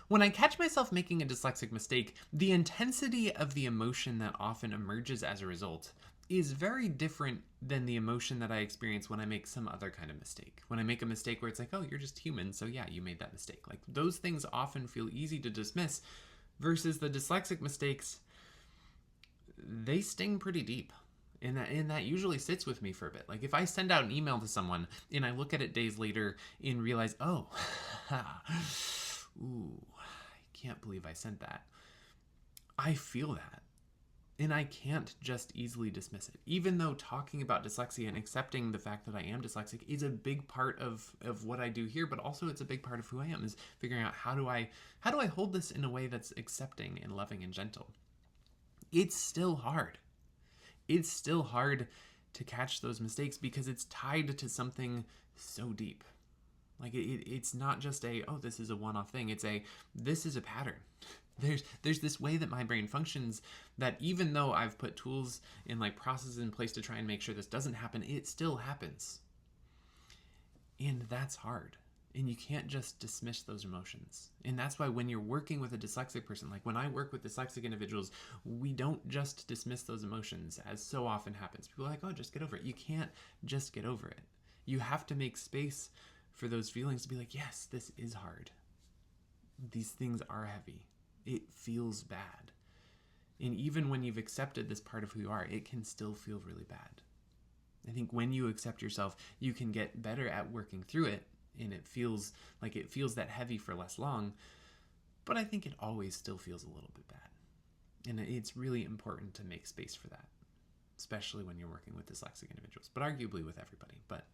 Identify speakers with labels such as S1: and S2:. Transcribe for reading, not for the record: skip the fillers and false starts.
S1: When I catch myself making a dyslexic mistake, the intensity of the emotion that often emerges as a result is very different than the emotion that I experience when I make some other kind of mistake. When I make a mistake where it's like, oh, you're just human, so yeah, you made that mistake. Like, those things often feel easy to dismiss, versus the dyslexic mistakes, they sting pretty deep. And that usually sits with me for a bit. Like, if I send out an email to someone and I look at it days later and realize, oh, ooh, I can't believe I sent that. I feel that. And I can't just easily dismiss it. Even though talking about dyslexia and accepting the fact that I am dyslexic is a big part of what I do here, but also it's a big part of who I am, is figuring out how do I hold this in a way that's accepting and loving and gentle. It's still hard. It's still hard to catch those mistakes because it's tied to something so deep. Like, it's not just oh, this is a one-off thing. It's this is a pattern. There's this way that my brain functions that even though I've put tools and like processes in place to try and make sure this doesn't happen, it still happens. And that's hard. And you can't just dismiss those emotions. And that's why when you're working with a dyslexic person, like when I work with dyslexic individuals, we don't just dismiss those emotions, as so often happens. People are like, oh, just get over it. You can't just get over it. You have to make space for those feelings to be like, yes, this is hard. These things are heavy. It feels bad. And even when you've accepted this part of who you are, it can still feel really bad. I think when you accept yourself, you can get better at working through it, and it feels that heavy for less long, but I think it always still feels a little bit bad. And it's really important to make space for that, especially when you're working with dyslexic individuals, but arguably with everybody. But,